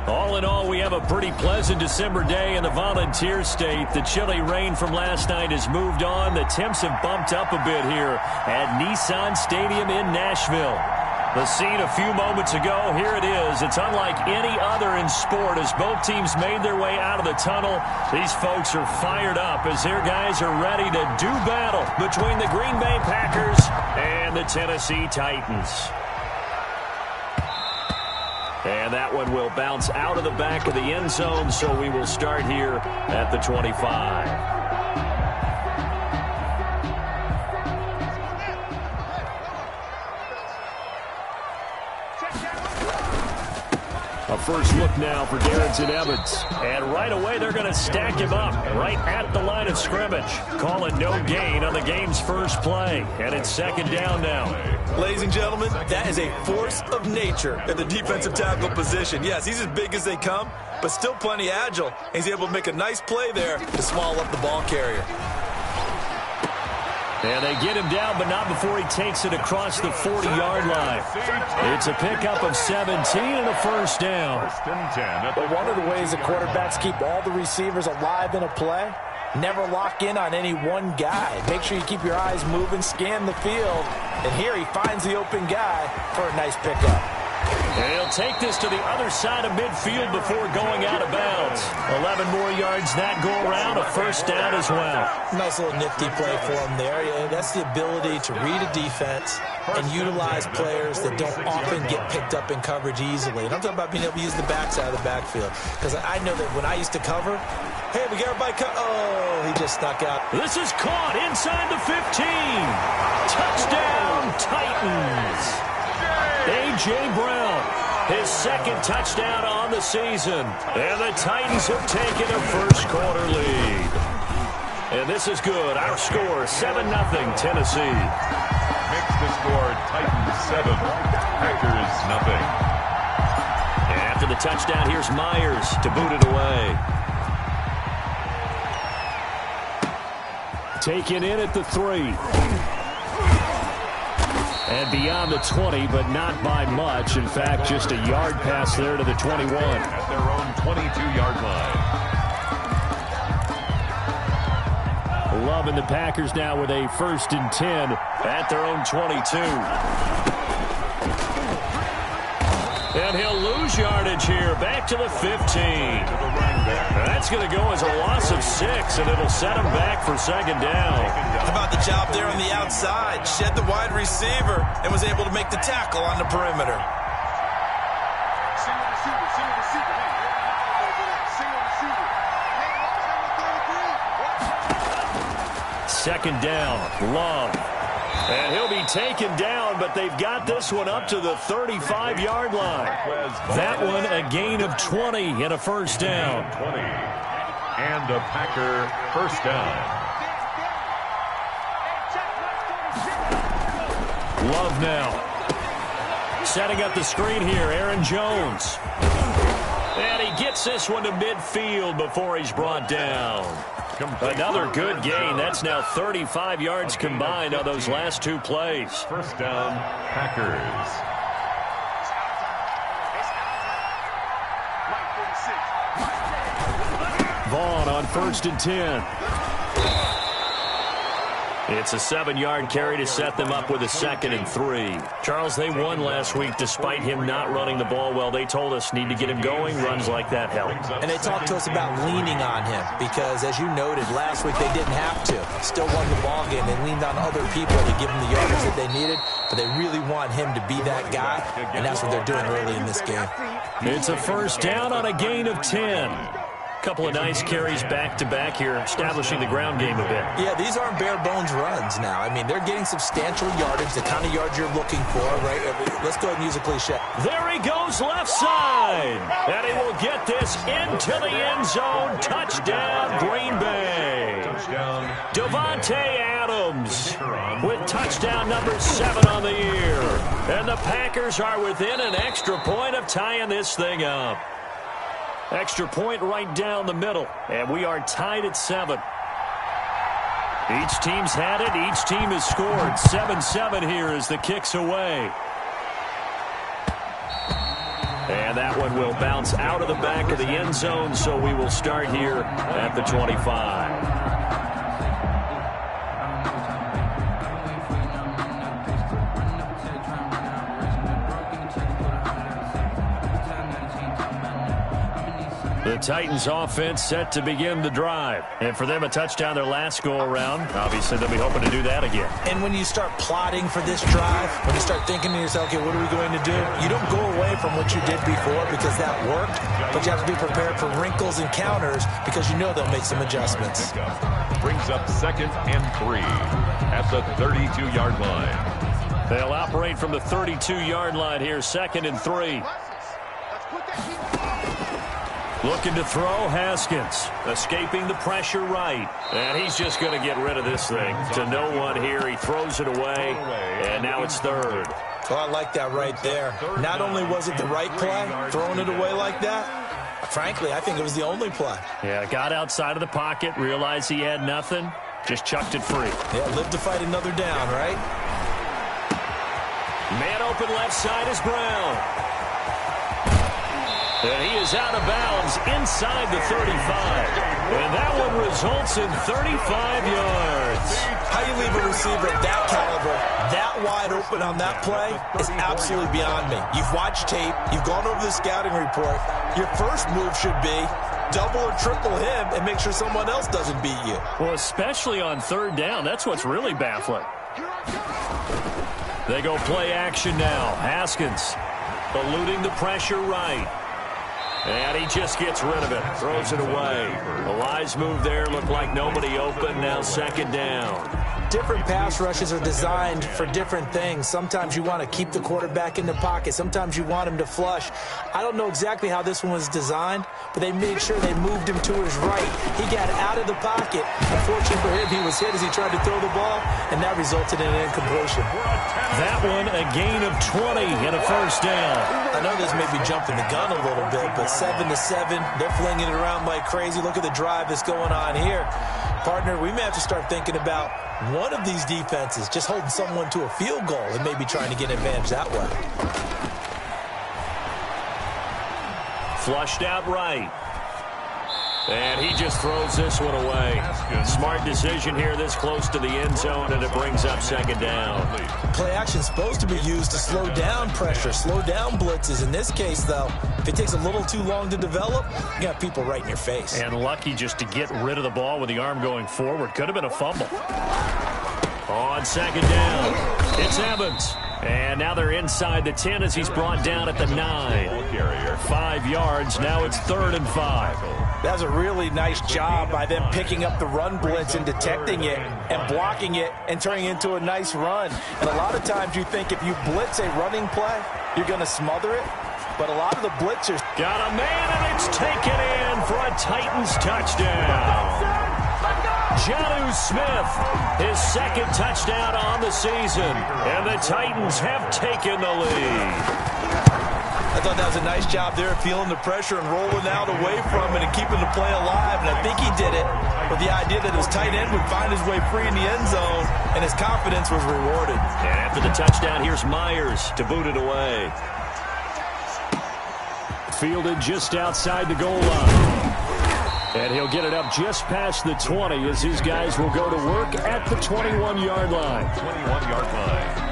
All in all, we have a pretty pleasant December day in the Volunteer State. The chilly rain from last night has moved on. The temps have bumped up a bit here at Nissan Stadium in Nashville. The scene a few moments ago, here it is. It's unlike any other in sport as both teams made their way out of the tunnel. These folks are fired up as their guys are ready to do battle between the Green Bay Packers and the Tennessee Titans. And that one will bounce out of the back of the end zone, so we will start here at the 25. A first look now for Darrington Evans. And right away, they're going to stack him up right at the line of scrimmage. Call it no gain on the game's first play. And it's second down now. Ladies and gentlemen, that is a force of nature at the defensive tackle position. Yes, he's as big as they come, but still plenty agile. He's able to make a nice play there to swallow up the ball carrier. And they get him down, but not before he takes it across the 40-yard line. It's a pickup of 17 and a first down. But one of the ways the quarterbacks keep all the receivers alive in a play, never lock in on any one guy. Make sure you keep your eyes moving, scan the field. And here he finds the open guy for a nice pickup. And he'll take this to the other side of midfield before going out of bounds. 11 more yards that go around, a first down as well. Nice little nifty play for him there. Yeah, that's the ability to read a defense and utilize players that don't often get picked up in coverage easily. And I'm talking about being able to use the backside of the backfield. Because I know that when I used to cover, hey, we got everybody oh, he just snuck out. This is caught inside the 15. Touchdown, Titans. A.J. Brown, his second touchdown on the season. And the Titans have taken a first-quarter lead. And this is good. Our score, 7-0 Tennessee. Makes the score Titans 7, Packers nothing. After the touchdown, here's Myers to boot it away. Taken in at the 3. And beyond the 20, but not by much. In fact, just a yard pass there to the 21. At their own 22-yard line. Loving the Packers now with a 1st and 10 at their own 22. And he'll lose yardage here. Back to the 15. That's going to go as a loss of 6, and it'll set him back for second down. How about the job there on the outside? Shed the wide receiver and was able to make the tackle on the perimeter. Second down, Love. And he'll be taken down, but they've got this one up to the 35-yard line. That one a gain of 20 and a first down. 20 and a Packer first down. Love now. Setting up the screen here, Aaron Jones. And he gets this one to midfield before he's brought down. Another good gain. That's now 35 yards combined on those last 2 plays. First down, Packers. Vaughn on 1st and 10. It's a 7-yard carry to set them up with a 2nd and 3. Charles, they won last week despite him not running the ball well. They told us need to get him going. Runs like that help. And they talked to us about leaning on him because, as you noted, last week they didn't have to. Still won the ball game. They leaned on other people to give them the yardage that they needed, but they really want him to be that guy, and that's what they're doing early in this game. It's a first down on a gain of 10. Couple of nice carries back-to-back here, establishing the ground game a bit. Yeah, these aren't bare-bones runs now. I mean, they're getting substantial yardage, the kind of yards you're looking for, right? Let's go ahead and use a cliche. There he goes left side. And he will get this into the end zone. Touchdown, Green Bay. Touchdown. Devontae Adams with touchdown number 7 on the year. And the Packers are within an extra point of tying this thing up. Extra point right down the middle, and we are tied at 7. Each team's had it. Each team has scored. 7-7 here as the kick's away. And that one will bounce out of the back of the end zone, so we will start here at the 25. The Titans offense set to begin the drive. And for them, a touchdown their last go-around. Obviously, they'll be hoping to do that again. And when you start plotting for this drive, when you start thinking to yourself, okay, what are we going to do? You don't go away from what you did before because that worked, but you have to be prepared for wrinkles and counters because you know they'll make some adjustments. Brings up 2nd and 3 at the 32-yard line. They'll operate from the 32-yard line here, 2nd and 3. Looking to throw, Haskins. Escaping the pressure right. And he's just going to get rid of this thing. To no one here. He throws it away. And now it's 3rd. Well, I like that right there. Not only was it the right play, throwing it away like that, frankly, I think it was the only play. Yeah, got outside of the pocket, realized he had nothing, just chucked it free. Yeah, live to fight another down, right? Man open left side is Brown. And he is out of bounds inside the 35. And that one results in 35 yards. How you leave a receiver of that caliber, that wide open on that play is absolutely beyond me. You've watched tape. You've gone over the scouting report. Your first move should be double or triple him and make sure someone else doesn't beat you. Well, especially on 3rd down. That's what's really baffling. They go play action now. Haskins eluding the pressure right. And he just gets rid of it. Throws it away. A wise move there. Looked like nobody open. Now 2nd down. Different pass rushes are designed for different things. Sometimes you want to keep the quarterback in the pocket. Sometimes you want him to flush. I don't know exactly how this one was designed, but they made sure they moved him to his right. He got out of the pocket. Unfortunately for him, he was hit as he tried to throw the ball, and that resulted in an incompletion. That one, a gain of 20 and a 1st down. I know this may be jumping the gun a little bit, but 7-7, they're flinging it around like crazy. Look at the drive that's going on here. Partner, we may have to start thinking about one of these defenses just holding someone to a field goal and maybe trying to get an advantage that way. Flushed out right. And he just throws this one away. Smart decision here this close to the end zone, and it brings up 2nd down. Play action is supposed to be used to slow down pressure, slow down blitzes. In this case, though, if it takes a little too long to develop, you got people right in your face. And lucky just to get rid of the ball with the arm going forward. Could have been a fumble. On 2nd down, it's Evans. And now they're inside the 10 as he's brought down at the 9. 5 yards, now it's 3rd and 5. That was a really nice job by them picking up the run blitz and detecting it and blocking it and turning it into a nice run. And a lot of times you think if you blitz a running play, you're going to smother it. But a lot of the blitzers... Got a man, and it's taken in for a Titans touchdown. Jonnu Smith, his 2nd touchdown on the season. And the Titans have taken the lead. I thought that was a nice job there, feeling the pressure and rolling out away from it and keeping the play alive. And I think he did it with the idea that his tight end would find his way free in the end zone, and his confidence was rewarded. And after the touchdown, here's Myers to boot it away. Fielded just outside the goal line. And he'll get it up just past the 20 as these guys will go to work at the 21-yard line. 21-yard line.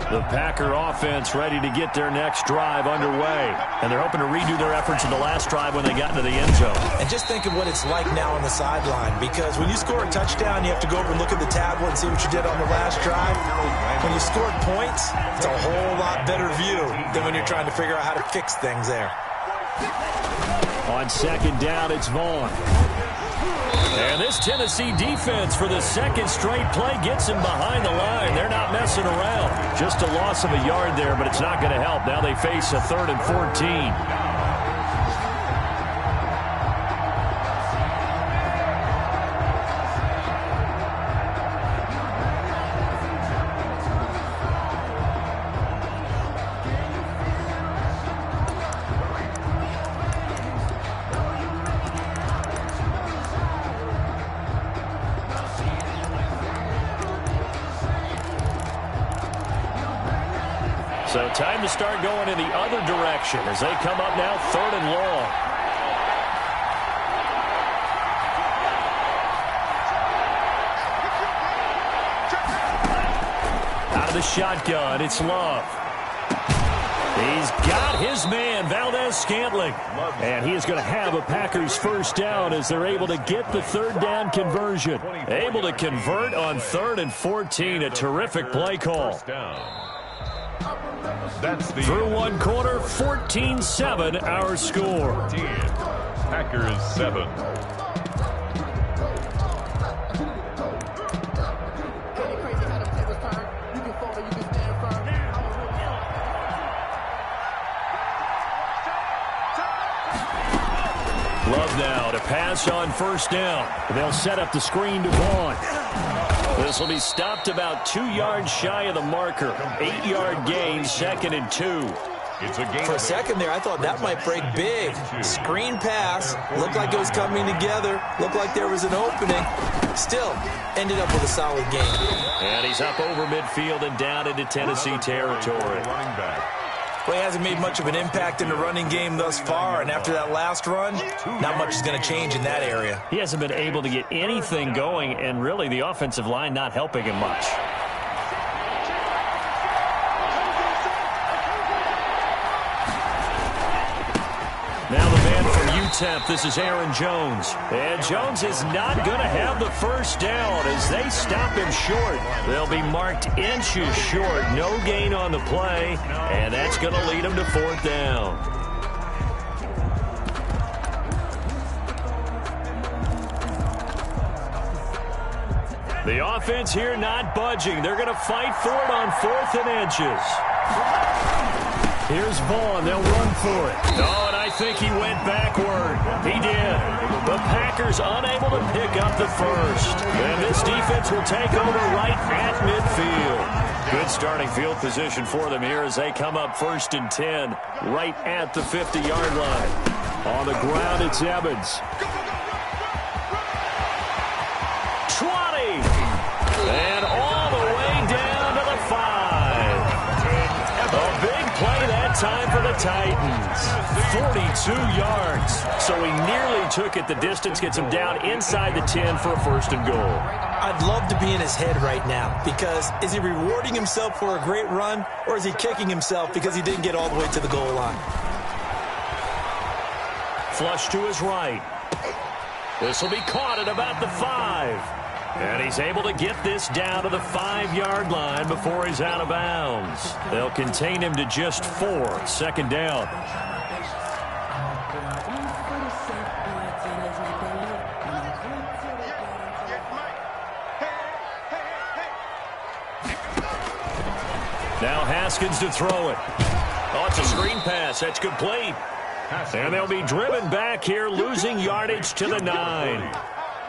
The Packer offense ready to get their next drive underway. And they're hoping to redo their efforts in the last drive when they got into the end zone. And just think of what it's like now on the sideline, because when you score a touchdown, you have to go over and look at the tablet and see what you did on the last drive. When you scored points, it's a whole lot better view than when you're trying to figure out how to fix things there. On 2nd down, it's Vaughn. And this Tennessee defense for the 2nd straight play gets him behind the line. They're not messing around. Just a loss of a yard there, but it's not going to help. Now they face a 3rd and 14. So time to start going in the other direction as they come up now 3rd and long. Out of the shotgun, it's Love. He's got his man, Valdez-Scantling. And he is going to have a Packers first down as they're able to get the 3rd down conversion. Able to convert on 3rd and 14. A terrific play call. Through one quarter, 14-7 our score. Packers 7. Love now to pass on 1st down. They'll set up the screen to Vaughn. This will be stopped about 2 yards shy of the marker. 8-yard gain, 2nd and 2. For a second there, I thought that might break big. Screen pass. Looked like it was coming together. Looked like there was an opening. Still, ended up with a solid gain. And he's up over midfield and down into Tennessee territory. Well, he hasn't made much of an impact in the running game thus far, and after that last run, not much is going to change in that area. He hasn't been able to get anything going, and really the offensive line not helping him much. Now the man from UTEP, this is Aaron Jones. And Jones is not going to have the first down as they stop him short. They'll be marked inches short. No gain on the play, and that's going to lead him to 4th down. The offense here not budging. They're going to fight for it on 4th and inches. Here's Vaughn. They'll run for it. Oh, and I think he went backward. He did. The Packers unable to pick up the first. And this defense will take over right at midfield. Good starting field position for them here as they come up 1st and 10 right at the 50-yard line. On the ground, it's Evans. 20. And all the way down to the 5. A big play that time for the Titans. 42 yards. So he nearly took it the distance, gets him down inside the 10 for a 1st and goal. I'd love to be in his head right now because is he rewarding himself for a great run or is he kicking himself because he didn't get all the way to the goal line? Flush to his right. This will be caught at about the 5. And he's able to get this down to the 5-yard line before he's out of bounds. They'll contain him to just 4. 2nd down. Now Haskins to throw it. Oh, it's a screen pass. That's complete. And they'll be driven back here, losing yardage to the 9.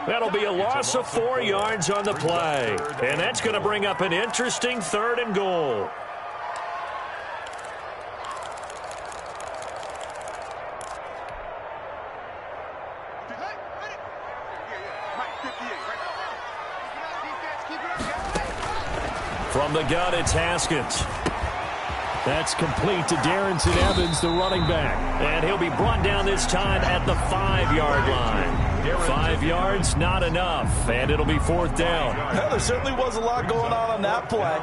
That'll be a loss of 4 yards on the play. And that's going to bring up an interesting 3rd and goal. From the gun, it's Haskins. That's complete to Darrington Evans, the running back. And he'll be brought down this time at the 5-yard line. 5 yards, not enough, and it'll be 4th down. Well, there certainly was a lot going on that play.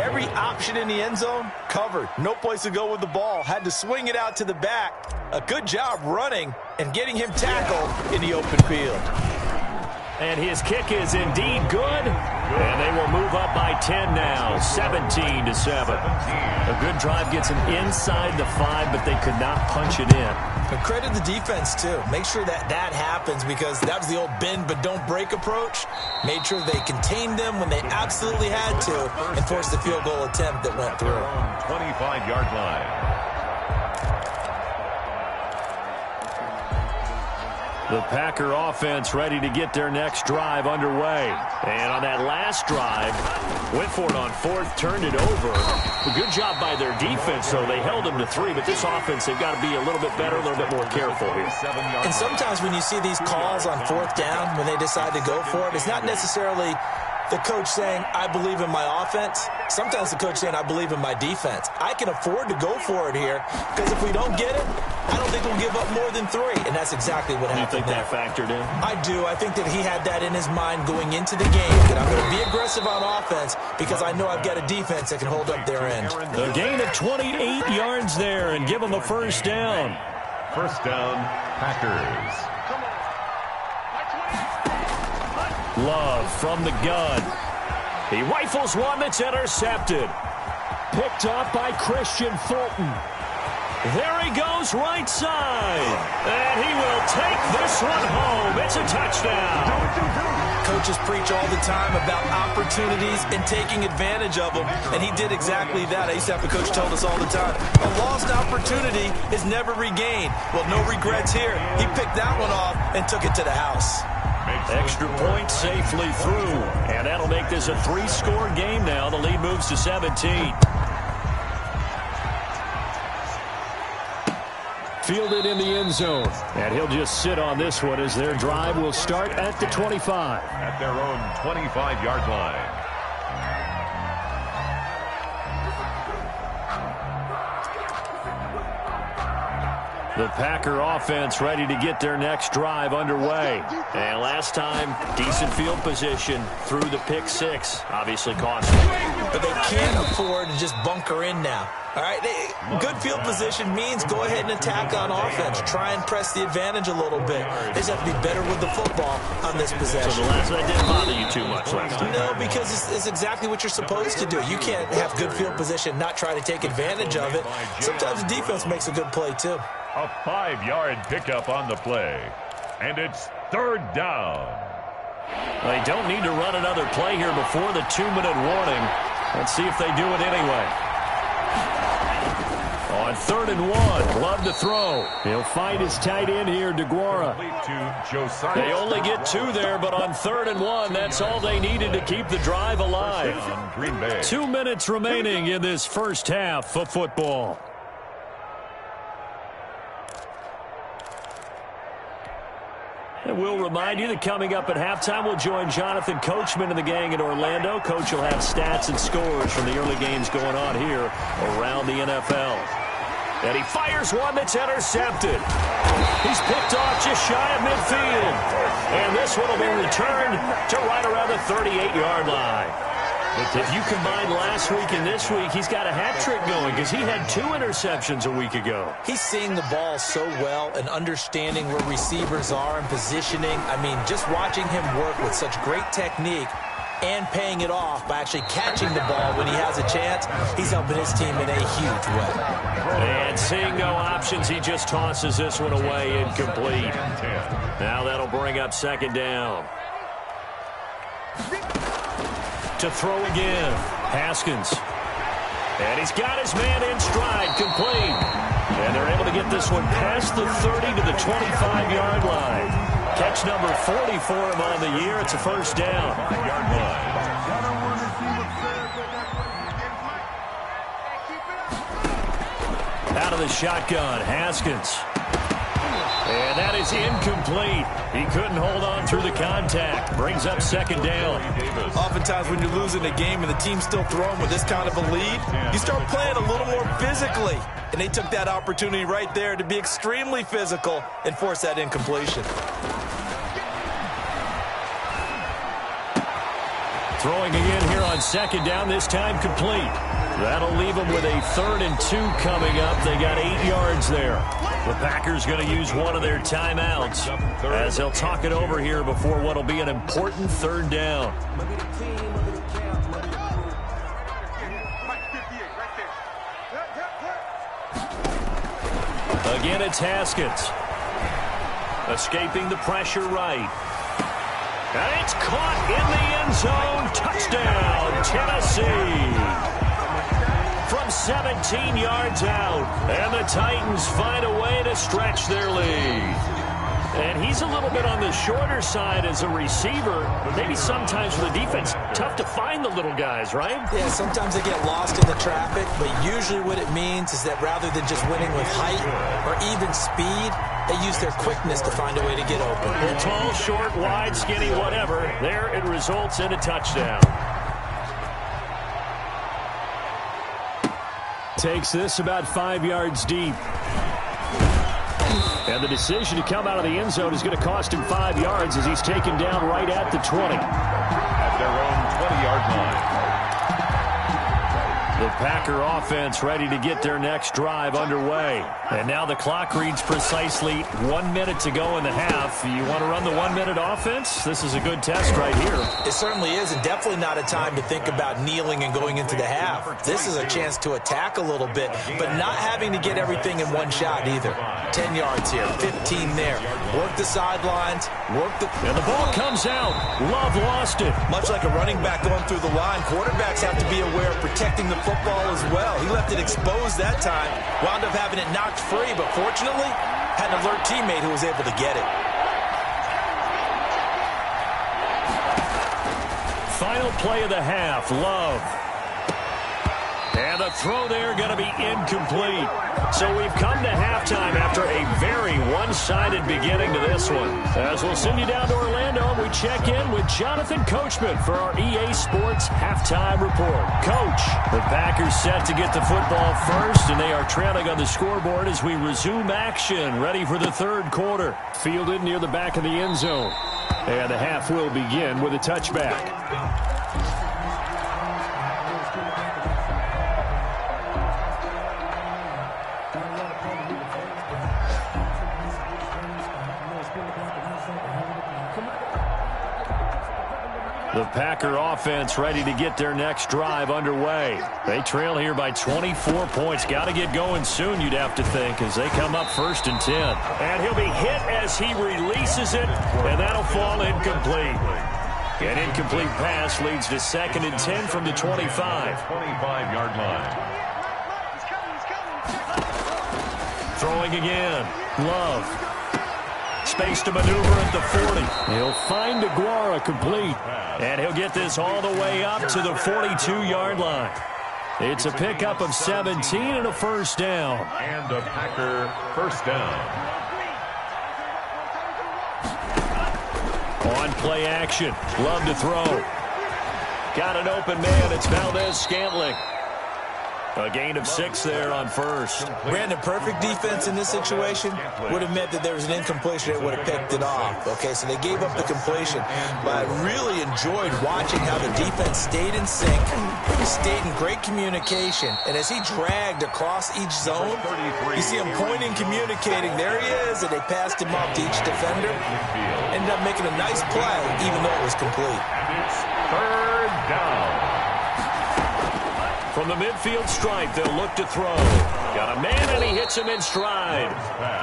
Every option in the end zone covered. No place to go with the ball. Had to swing it out to the back. A good job running and getting him tackled in the open field. And his kick is indeed good. And they will move up by 10 now, 17-7. A good drive gets him inside the 5, but they could not punch it in. But credit the defense, too. Make sure that that happens because that was the old bend but don't break approach. Made sure they contained them when they absolutely had to and forced the field goal attempt that went through. 25-yard line. The Packer offense ready to get their next drive underway. And on that last drive, went for it on 4th, turned it over. A good job by their defense, though. They held them to 3, but this offense, they've got to be a little bit better, a little bit more careful here. And sometimes when you see these calls on 4th down, when they decide to go for it, it's not necessarily the coach saying, I believe in my offense. Sometimes the coach saying, I believe in my defense. I can afford to go for it here because if we don't get it, I don't think we'll give up more than 3. And that's exactly what happened there. You think that factored in? I do. I think that he had that in his mind going into the game, that I'm going to be aggressive on offense because I know I've got a defense that can hold up their end. A gain of 28 yards there and give them a first down. First down, Packers. Love from the gun. He rifles one that's intercepted. Picked off by Christian Fulton. There he goes right side. And he will take this one home. It's a touchdown. Coaches preach all the time about opportunities and taking advantage of them, and he did exactly that. I used to have a coach told us all the time, a lost opportunity is never regained. Well, no regrets here. He picked that one off and took it to the house. Extra point safely through, and that'll make this a 3-score game now. The lead moves to 17. Fielded in the end zone, and he'll just sit on this one as their drive will start at the 25. At their own 25-yard line. The Packer offense ready to get their next drive underway. And last time, decent field position through the pick 6. Obviously costly. But they can't afford to just bunker in now. All right, good field position means go ahead and attack on offense. Try and press the advantage a little bit. They just have to be better with the football on this possession. So the last one didn't bother you too much last time? No, because it's exactly what you're supposed to do. You can't have good field position, not try to take advantage of it. Sometimes the defense makes a good play, too. A 5-yard pickup on the play. And it's third down. They don't need to run another play here before the 2-minute warning. Let's see if they do it anyway. On 3rd and 1, Love to throw. He'll find his tight end here, DeGuara. They only get 2 there, but on 3rd and 1, that's all they needed to keep the drive alive. 2 minutes remaining in this first half of football. And we'll remind you that coming up at halftime, we'll join Jonathan Coachman and the gang in Orlando. Coach will have stats and scores from the early games going on here around the NFL. And he fires one that's intercepted. He's picked off just shy of midfield. And this one will be returned to right around the 38-yard line. If you combine last week and this week, he's got a hat trick going because he had 2 interceptions a week ago. He's seeing the ball so well and understanding where receivers are and positioning. I mean, just watching him work with such great technique and paying it off by actually catching the ball when he has a chance, he's helping his team in a huge way. And seeing no options, he just tosses this one away incomplete. Now that'll bring up 2nd down. To throw again, Haskins. And he's got his man in stride, complete. And they're able to get this one past the 30 to the 25-yard line. Catch number 40 for him on the year. It's a first down. Out of the shotgun, Haskins. And that is incomplete. He couldn't hold on through the contact. Brings up 2nd down. Oftentimes when you're losing a game and the team's still throwing with this kind of a lead, you start playing a little more physically. And they took that opportunity right there to be extremely physical and force that incompletion. Throwing again here on 2nd down, this time complete. That'll leave them with a 3rd and 2 coming up. They got 8 yards there. The Packers going to use one of their timeouts as they'll talk it over here before what will be an important 3rd down. Again, it's Haskins. Escaping the pressure right. And it's caught in the end zone. Touchdown, Tennessee. From 17 yards out. And the Titans find a way to stretch their lead. And he's a little bit on the shorter side as a receiver, but maybe sometimes for the defense, tough to find the little guys, right? Yeah, sometimes they get lost in the traffic, but usually what it means is that rather than just winning with height or even speed, they use their quickness to find a way to get open. They're tall, short, wide, skinny, whatever. There it results in a touchdown. Takes this about 5 yards deep. And the decision to come out of the end zone is going to cost him 5 yards as he's taken down right at the 20. At their own 20-yard line. The Packer offense ready to get their next drive underway. And now the clock reads precisely 1 minute to go in the half. You want to run the 1 minute offense? This is a good test right here. It certainly is, and definitely not a time to think about kneeling and going into the half. This is a chance to attack a little bit, but not having to get everything in one shot either. 10 yards here, 15 there. Work the sidelines, work the... And the ball comes out. Love lost it. Much like a running back going through the line, quarterbacks have to be aware of protecting the football as well. He left it exposed that time, wound up having it knocked free, but fortunately, had an alert teammate who was able to get it. Final play of the half, Love. And the throw there going to be incomplete. So we've come to halftime after a very one-sided beginning to this one. As we'll send you down to Orlando, we check in with Jonathan Coachman for our EA Sports Halftime Report. Coach, the Packers set to get the football first, and they are trailing on the scoreboard as we resume action, ready for the third quarter. Fielded near the back of the end zone. And the half will begin with a touchback. The Packer offense ready to get their next drive underway. They trail here by 24 points. Got to get going soon, you'd have to think, as they come up 1st and 10. And he'll be hit as he releases it, and that'll fall incomplete. An incomplete pass leads to 2nd and 10 from the 25. 25-yard line. Throwing again. Love. Space to maneuver at the 40. He'll find Aguara complete. And he'll get this all the way up to the 42-yard line. It's a pickup of 17 and a first down. And a Packer first down. On play action. Love to throw. Got an open man. It's Valdez-Scantling. A gain of 6 there on first. Brandon, perfect defense in this situation would have meant that there was an incompletion that would have picked it off. Okay, so they gave up the completion. But I really enjoyed watching how the defense stayed in sync, stayed in great communication, and as he dragged across each zone, you see him pointing, communicating. There he is, and they passed him off to each defender. Ended up making a nice play, even though it was complete. It's 3rd down. From the midfield stripe, they'll look to throw. Got a man, and he hits him in stride.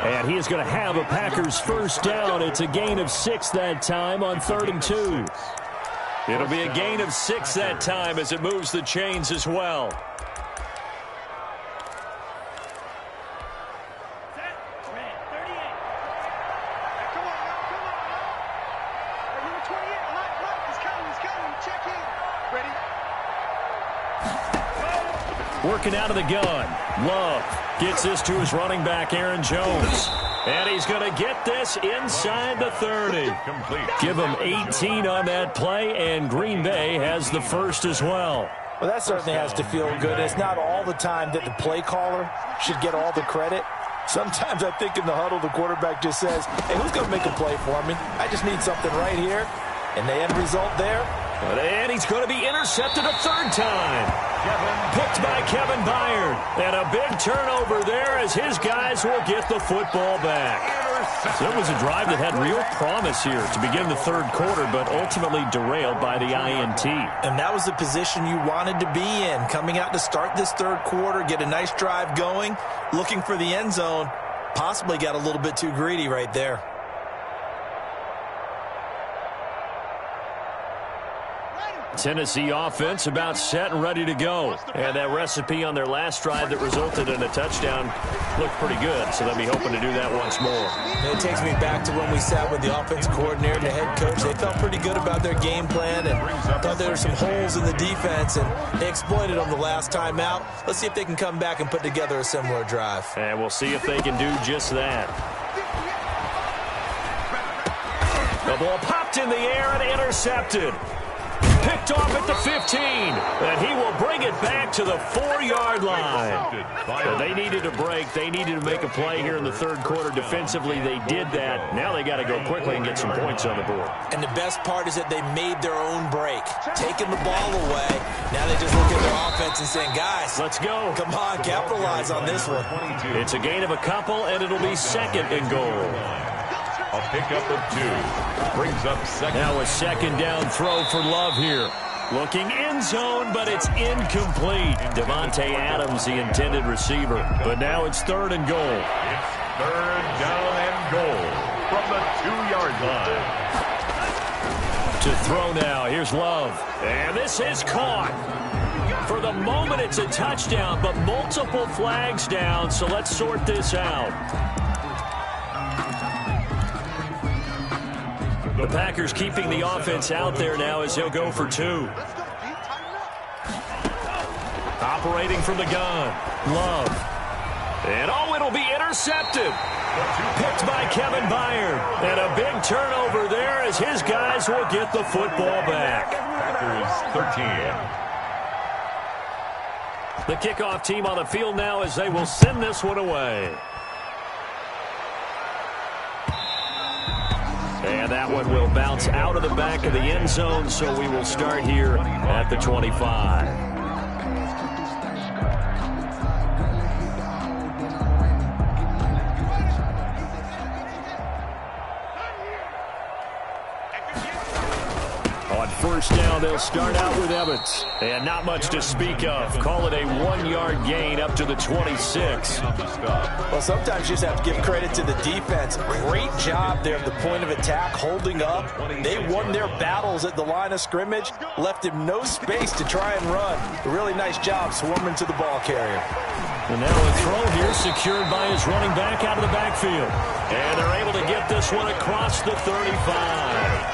And he is going to have a Packers first down. It's a gain of 6 that time on 3rd and 2. It'll be a gain of 6 that time as it moves the chains as well. Working out of the gun. Love gets this to his running back, Aaron Jones. And he's going to get this inside the 30. Give him 18 on that play, and Green Bay has the first as well. Well, that certainly has to feel good. It's not all the time that the play caller should get all the credit. Sometimes I think in the huddle, the quarterback just says, hey, who's going to make a play for me? I just need something right here. And the end result there. And he's going to be intercepted a 3rd time. Picked by Kevin Byard. And a big turnover there as his guys will get the football back. So it was a drive that had real promise here to begin the 3rd quarter, but ultimately derailed by the INT. And that was the position you wanted to be in. Coming out to start this 3rd quarter, get a nice drive going, looking for the end zone. Possibly got a little bit too greedy right there. Tennessee offense about set and ready to go. And that recipe on their last drive that resulted in a touchdown looked pretty good, so they'll be hoping to do that once more. It takes me back to when we sat with the offensive coordinator and the head coach. They felt pretty good about their game plan and thought there were some holes in the defense, and they exploited them the last time out. Let's see if they can come back and put together a similar drive. And we'll see if they can do just that. The ball popped in the air and intercepted. Picked off at the 15, and he will bring it back to the 4-yard line. So they needed a break. They needed to make a play here in the third quarter. Defensively, they did that. Now they got to go quickly and get some points on the board. And the best part is that they made their own break, taking the ball away. Now they just look at their offense and saying, guys, let's go. Come on, capitalize on this one. It's a gain of a couple, and it'll be second and goal. A pickup of 2. Brings up second. Now a second down throw for Love here. Looking end zone, but it's incomplete. Devontae Adams, the intended receiver. But now it's third and goal. It's third down and goal from the 2-yard line. To throw now. Here's Love. And this is caught. For the moment, it's a touchdown, but multiple flags down, so let's sort this out. The Packers keeping the offense out there now as they'll go for 2. Operating from the gun. Love. And it'll be intercepted. Picked by Kevin Byard. And a big turnover there as his guys will get the football back. Packers 13. The kickoff team on the field now as they will send this one away. And that one will bounce out of the back of the end zone, so we will start here at the 25. On first down, they'll start out with Evans. And not much to speak of. Call it a 1-yard gain up to the 26. Well, sometimes you just have to give credit to the defense. Great job there at the point of attack, holding up. They won their battles at the line of scrimmage, left him no space to try and run. A really nice job swarming to the ball carrier. And now a throw here secured by his running back out of the backfield. And they're able to get this one across the 35.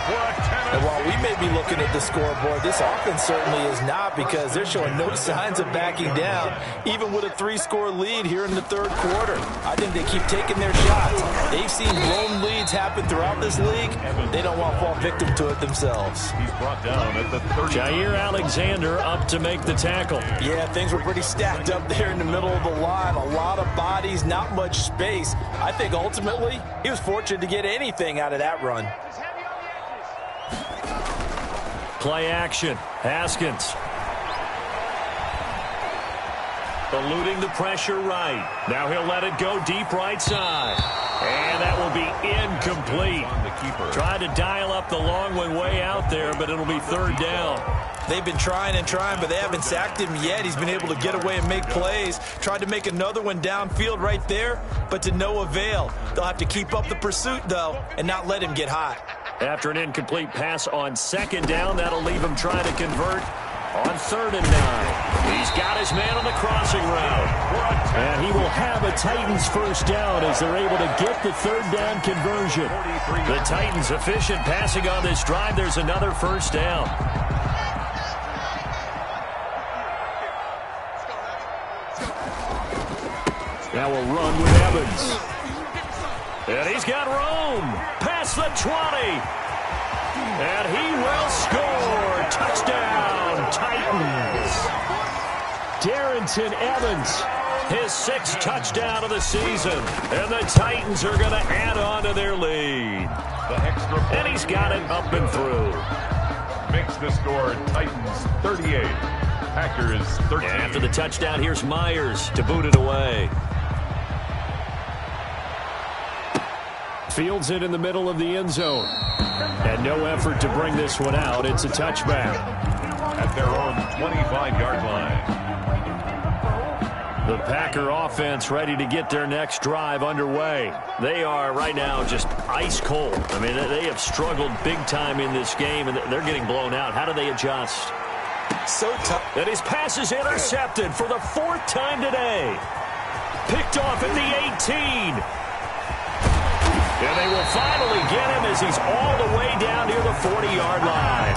And while we may be looking at the scoreboard, this offense certainly is not, because they're showing no signs of backing down, even with a 3-score lead here in the third quarter. I think they keep taking their shots. They've seen blown leads happen throughout this league. They don't want to fall victim to it themselves. He's brought down at the 30. Jair Alexander up to make the tackle. Yeah, things were pretty stacked up there in the middle of the line. A lot of bodies, not much space. I think ultimately he was fortunate to get anything out of that run. Play action. Haskins. Eluding the pressure right. Now he'll let it go deep right side. And that will be incomplete. Tried to dial up the long one way out there, but it'll be third down. They've been trying and trying, but they haven't sacked him yet. He's been able to get away and make plays. Tried to make another one downfield right there, but to no avail. They'll have to keep up the pursuit, though, and not let him get hot. After an incomplete pass on second down, that'll leave him trying to convert on third and 9. He's got his man on the crossing route. And he will have a Titans first down as they're able to get the third down conversion. The Titans efficient passing on this drive. There's another first down. Now we'll run with Evans. And he's got room. Past the 20. And he will score. Touchdown, Titans. Darrington Evans, his 6th touchdown of the season. And the Titans are going to add on to their lead. And he's got it up and through. Makes the score Titans 38. Packers 13. And after the touchdown, here's Myers to boot it away. Fields it in the middle of the end zone. And no effort to bring this one out. It's a touchback. At their own 25-yard line. The Packer offense ready to get their next drive underway. They are right now just ice cold. I mean, they have struggled big time in this game, and they're getting blown out. How do they adjust? So tough. And his pass is intercepted for the 4th time today. Picked off at the 18. And they will finally get him as he's all the way down near the 40-yard line.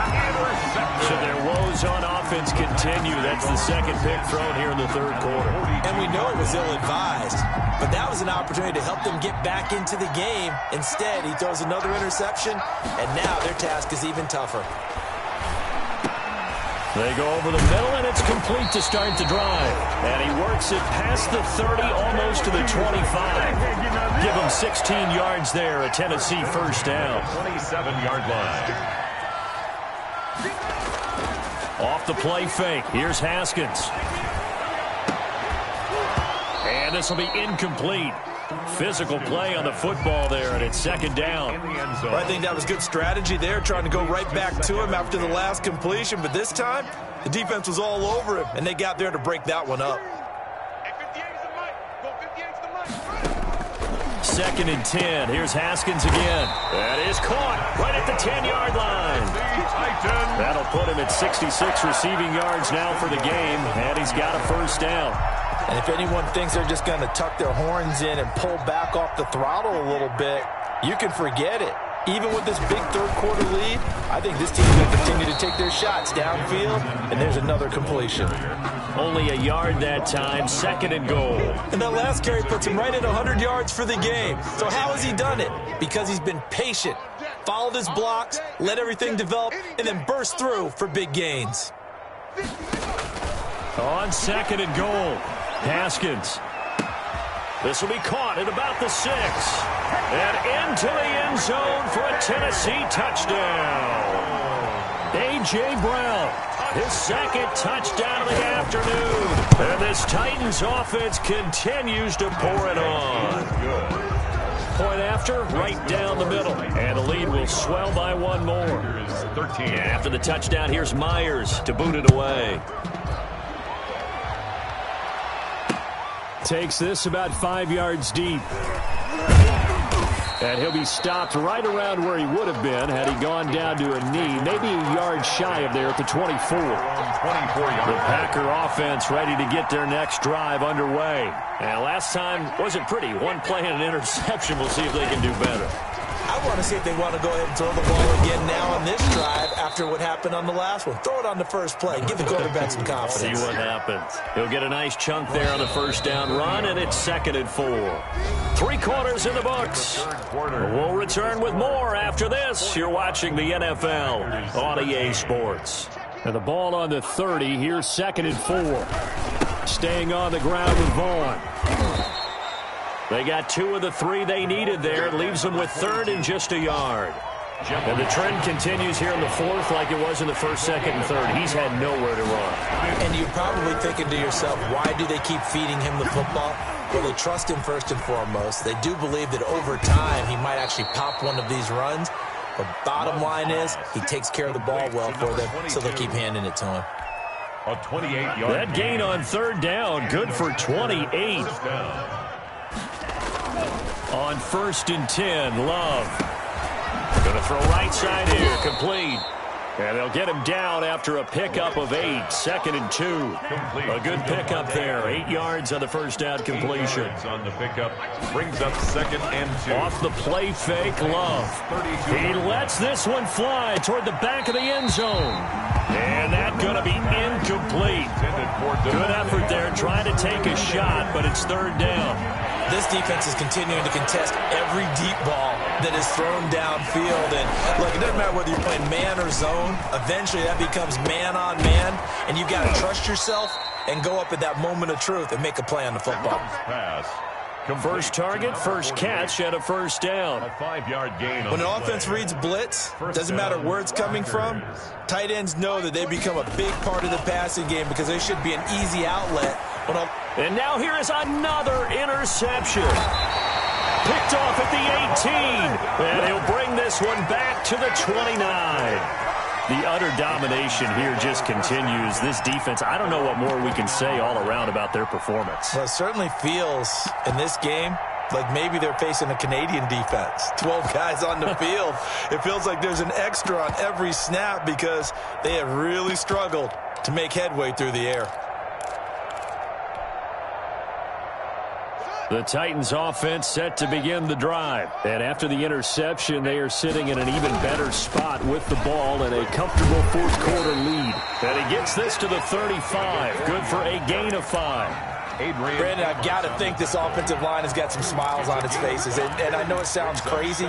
So their woes on offense continue. That's the second pick thrown here in the 3rd quarter. And we know it was ill-advised, but that was an opportunity to help them get back into the game. Instead, he throws another interception, and now their task is even tougher. They go over the middle, and it's complete to start the drive. And he works it past the 30, almost to the 25. Give him 16 yards there, a Tennessee first down. 27-yard line. Off the play fake. Here's Haskins. And this will be incomplete. Physical play on the football there, and it's 2nd down. Well, I think that was good strategy there, trying to go right back to him after the last completion. But this time, the defense was all over him, and they got there to break that one up. 2nd and 10. Here's Haskins again. That is caught right at the 10-yard line. That'll put him at 66 receiving yards now for the game, and he's got a first down. And if anyone thinks they're just going to tuck their horns in and pull back off the throttle a little bit, you can forget it. Even with this big 3rd quarter lead, I think this team's going to continue to take their shots downfield, and there's another completion. Only a yard that time, 2nd and goal. And that last carry puts him right at 100 yards for the game. So how has he done it? Because he's been patient, followed his blocks, let everything develop, and then burst through for big gains. On 2nd and goal, Haskins. This will be caught at about the 6. And into the end zone for a Tennessee touchdown. A.J. Brown, his 2nd touchdown of the afternoon. And this Titans offense continues to pour it on. Point after, right down the middle. And the lead will swell by one more. 13. After the touchdown, here's Myers to boot it away. Takes this about 5 yards deep. And he'll be stopped right around where he would have been had he gone down to a knee, maybe a yard shy of there at the 24. The Packer offense ready to get their next drive underway. And last time wasn't pretty. One play and an interception. We'll see if they can do better. I want to see if they want to go ahead and throw the ball again now on this drive after what happened on the last one. Throw it on the first play. Give the quarterback some confidence. See what happens. He'll get a nice chunk there on the first down run, and it's 2nd and 4. 3 quarters in the books. We'll return with more after this. You're watching the NFL on EA Sports. And the ball on the 30. Here's 2nd and 4. Staying on the ground with Vaughn. They got 2 of the 3 they needed there. It leaves them with 3rd and just a yard. And the trend continues here in the 4th like it was in the 1st, 2nd, and 3rd. He's had nowhere to run. And you're probably thinking to yourself, why do they keep feeding him the football? Well, they trust him first and foremost. They do believe that over time he might actually pop one of these runs. But bottom line is he takes care of the ball well for them, so they'll keep handing it to him. A 28-yard That gain on 3rd down, good for 28. On 1st and 10, Love. Going to throw right side here, complete. And they'll get him down after a pickup of 8, 2nd and 2. A good pickup there, 8 yards on the first down completion. on the pickup brings up 2nd and 2. Off the play fake, Love. He lets this one fly toward the back of the end zone. And that's going to be incomplete. Good effort there, trying to take a shot, but it's 3rd down. This defense is continuing to contest every deep ball that is thrown downfield. And look, it doesn't matter whether you're playing man or zone. Eventually, that becomes man on man. And you've got to trust yourself and go up at that moment of truth and make a play on the football. Pass. First target, first catch, and a first down. A 5-yard gain. When an offense reads blitz, doesn't matter where it's coming from, tight ends know that they become a big part of the passing game because they should be an easy outlet. And now here is another interception. Picked off at the 18. And he'll bring this one back to the 29. The utter domination here just continues. This defense, I don't know what more we can say all around about their performance. Well, it certainly feels in this game like maybe they're facing a Canadian defense. 12 guys on the field. It feels like there's an extra on every snap because they have really struggled to make headway through the air. The Titans offense set to begin the drive. And after the interception, they are sitting in an even better spot with the ball and a comfortable fourth quarter lead. And he gets this to the 35. Good for a gain of 5. Brandon, I've got to think this offensive line has got some smiles on its faces. And I know it sounds crazy,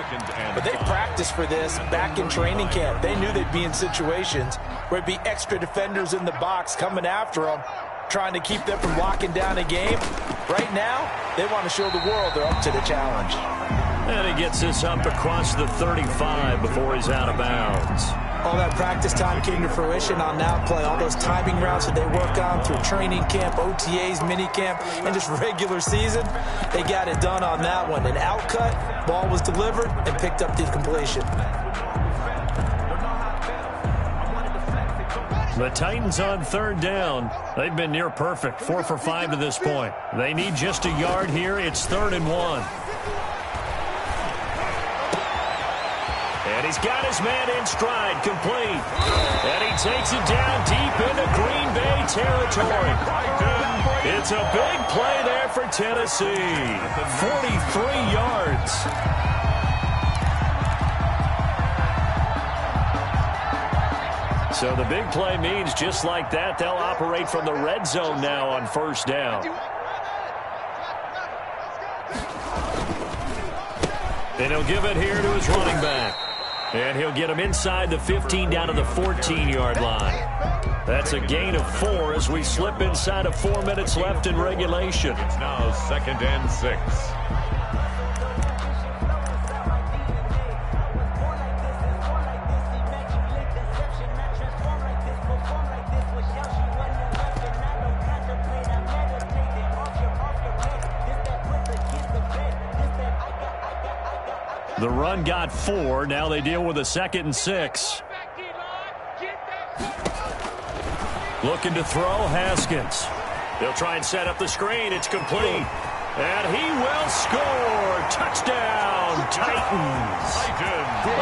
but they practiced for this back in training camp. They knew they'd be in situations where it'd be extra defenders in the box coming after them, trying to keep them from locking down a game. Right now, they want to show the world they're up to the challenge. And he gets this up across the 35 before he's out of bounds. All that practice time came to fruition on that play. All those timing routes that they work on through training camp, OTAs, minicamp, and just regular season, they got it done on that one. An outcut, ball was delivered, and picked up the completion. The Titans on third down. They've been near perfect, 4 for 5 to this point. They need just a yard here. It's 3rd and 1. And he's got his man in stride, complete. And he takes it down deep into Green Bay territory. It's a big play there for Tennessee. 43 yards. So the big play means just like that, they'll operate from the red zone now on first down. And he'll give it here to his running back. And he'll get him inside the 15 down to the 14-yard line. That's a gain of 4 as we slip inside of 4 minutes left in regulation. It's now 2nd and 6. The run got 4. Now they deal with a 2nd and 6. Looking to throw, Haskins. They'll try and set up the screen. It's complete. And he will score. Touchdown, Titans.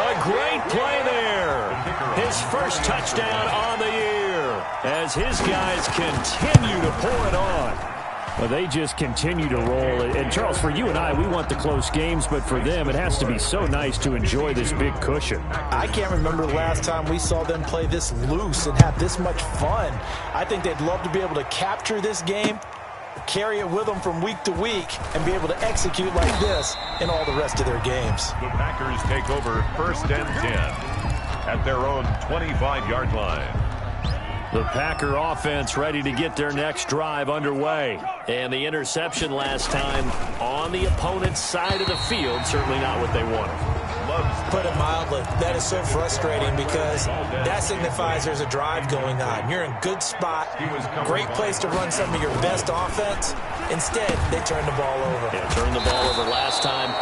A great play there. His first touchdown on the year as his guys continue to pour it on. Well, they just continue to roll. And, Charles, for you and I, we want the close games, but for them, it has to be so nice to enjoy this big cushion. I can't remember the last time we saw them play this loose and have this much fun. I think they'd love to be able to capture this game, carry it with them from week to week, and be able to execute like this in all the rest of their games. The Packers take over 1st and 10 at their own 25-yard line. The Packer offense ready to get their next drive underway. And the interception last time on the opponent's side of the field, certainly not what they wanted. Put it mildly, that is so frustrating because that signifies there's a drive going on. You're in a good spot, great place to run some of your best offense. Instead, they turn the ball over. Yeah, turned the ball over last time.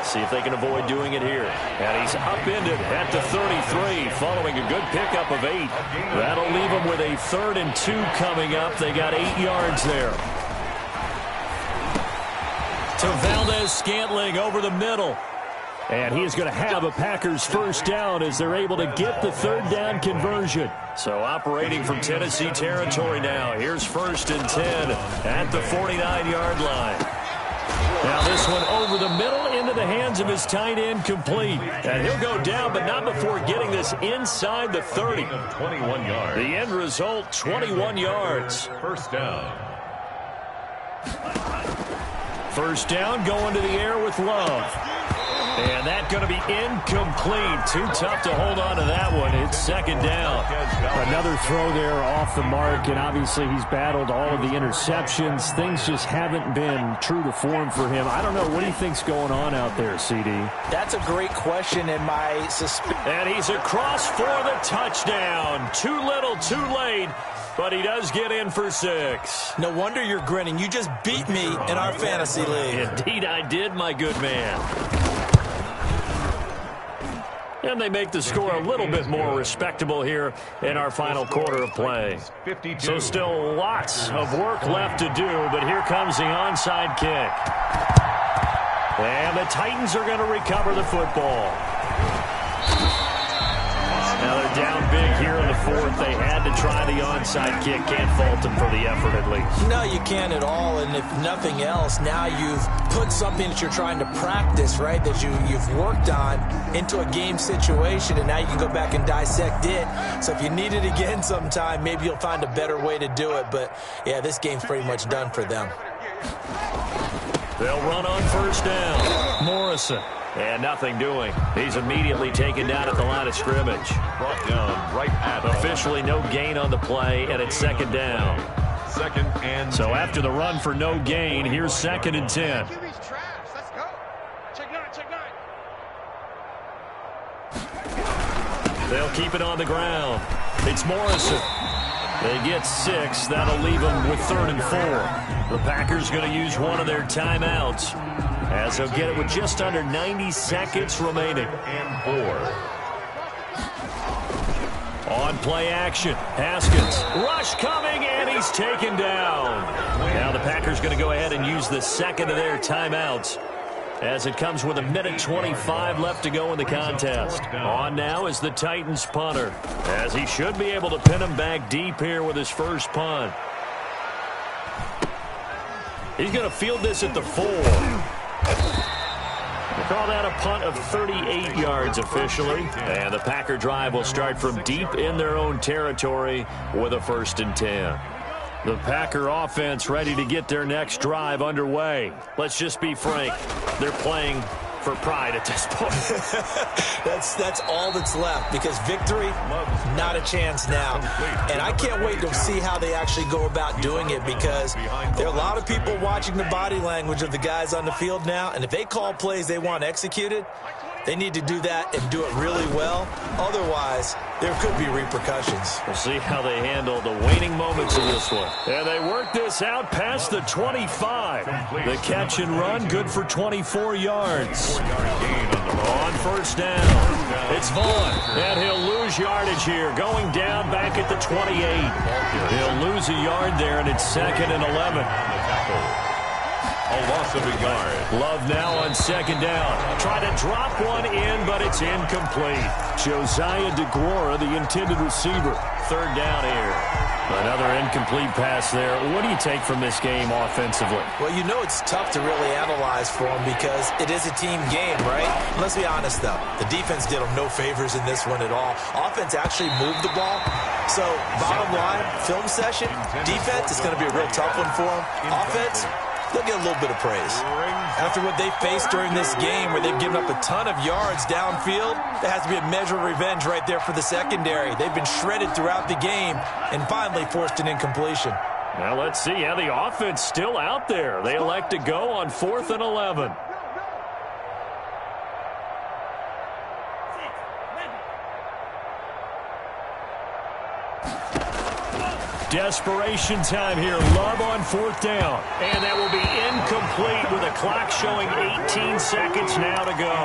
See if they can avoid doing it here. And he's upended at the 33 following a good pickup of 8. That'll leave them with a 3rd and 2 coming up. They got 8 yards there. To Valdez-Scantling over the middle. And he is going to have a Packers first down as they're able to get the 3rd down conversion. So operating from Tennessee territory now. Here's 1st and 10 at the 49-yard line. Now this one over the middle into the hands of his tight end, complete. And he'll go down, but not before getting this inside the 30. 21 yards. The end result, 21 yards. First down. First down, going to the air with Love. And that going to be incomplete. Too tough to hold on to that one. It's 2nd down. Another throw there off the mark, and obviously he's battled all of the interceptions. Things just haven't been true to form for him. I don't know. What do you think's going on out there, CD? That's a great question, and my suspicion. And he's across for the touchdown. Too little, too late. But he does get in for 6. No wonder you're grinning. You just beat me in our fantasy league. Indeed I did, my good man. And they make the score a little bit more respectable here in our final quarter of play. So still lots of work left to do, but here comes the onside kick. And the Titans are going to recover the football. Now they're down big here in the fourth. They had to try the onside kick. Can't fault them for the effort at least. No, you can't at all. And if nothing else, now you've put something that you're trying to practice, right, that you've worked on into a game situation, and now you can go back and dissect it. So if you need it again sometime, maybe you'll find a better way to do it. But, yeah, this game's pretty much done for them. They'll run on first down. Morrison. And nothing doing. He's immediately taken down at the line of scrimmage. Brought down right at officially no gain on the play, and it's second down. Second and so after the run for no gain, here's 2nd and 10. They'll keep it on the ground. It's Morrison. They get 6. That'll leave them with 3rd and 4. The Packers going to use one of their timeouts, as they'll get it with just under 90 seconds remaining. And 4. On play action, Haskins. Rush coming, and he's taken down. Now the Packers going to go ahead and use the second of their timeouts, as it comes with 1:25 left to go in the contest. On now is the Titans punter, as he should be able to pin him back deep here with his first punt. He's going to field this at the 4. They call that a punt of 38 yards officially. And the Packer drive will start from deep in their own territory with a 1st and 10. The Packer offense ready to get their next drive underway. Let's just be frank. They're playing for pride at this point. That's all that's left, because victory, not a chance now. And I can't wait to see how they actually go about doing it, because there are a lot of people watching the body language of the guys on the field now, and if they call plays they want executed, they need to do that and do it really well. Otherwise, there could be repercussions. We'll see how they handle the waning moments of this one. And they work this out past the 25. The catch and run, good for 24 yards. On first down, it's Vaughn. And he'll lose yardage here, going down back at the 28. He'll lose a yard there, and it's 2nd and 11. A loss of a yard. Love now on 2nd down. Try to drop one in, but it's incomplete. Josiah DeGuara, the intended receiver. 3rd down here. Another incomplete pass there. What do you take from this game offensively? Well, you know it's tough to really analyze for them, because it is a team game, right? Let's be honest, though. The defense did them no favors in this one at all. Offense actually moved the ball. So, bottom line, film session, defense is going to be a real tough one for them. Offense, they'll get a little bit of praise. After what they faced during this game, where they've given up a ton of yards downfield, there has to be a measure of revenge right there for the secondary. They've been shredded throughout the game and finally forced an incompletion. Now let's see how the offense still out there. They elect to go on 4th and 11. Desperation time here. Love on 4th down. And that will be incomplete with a clock showing 18 seconds now to go.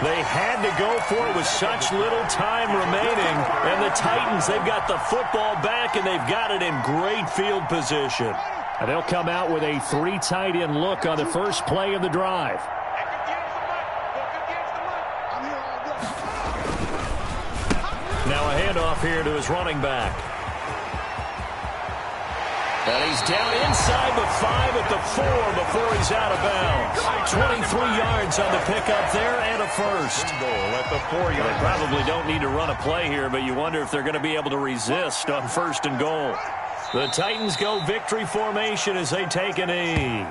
They had to go for it with such little time remaining. And the Titans, they've got the football back, and they've got it in great field position. And they'll come out with a 3 tight end look on the first play of the drive. Now a handoff here to his running back. And he's down inside the 5 at the 4 before he's out of bounds. 23 yards on the pickup there, and a first. At the 4-yard. They probably don't need to run a play here, but you wonder if they're going to be able to resist on 1st and goal. The Titans go victory formation as they take a knee.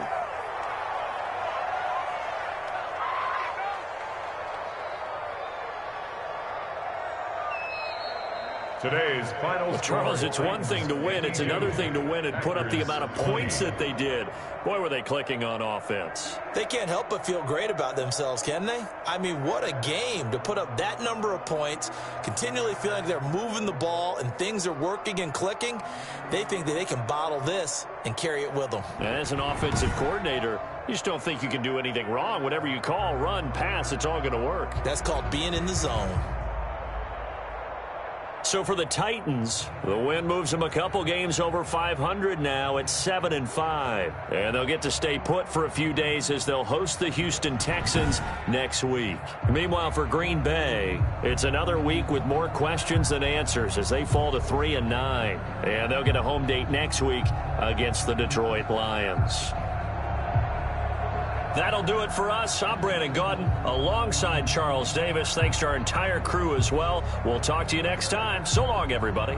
Today's final Charles, it's one thing to win. It's another thing to win and put up the amount of points that they did. Boy, were they clicking on offense. They can't help but feel great about themselves, can they? I mean, what a game to put up that number of points, continually feeling they're moving the ball and things are working and clicking. They think that they can bottle this and carry it with them. And as an offensive coordinator, you just don't think you can do anything wrong. Whatever you call, run, pass, it's all going to work. That's called being in the zone. So for the Titans, the win moves them a couple games over 500 now at 7-5. And they'll get to stay put for a few days as they'll host the Houston Texans next week. Meanwhile, for Green Bay, it's another week with more questions than answers as they fall to 3-9. And they'll get a home date next week against the Detroit Lions. That'll do it for us. I'm Brandon Gaudin alongside Charles Davis. Thanks to our entire crew as well. We'll talk to you next time. So long, everybody.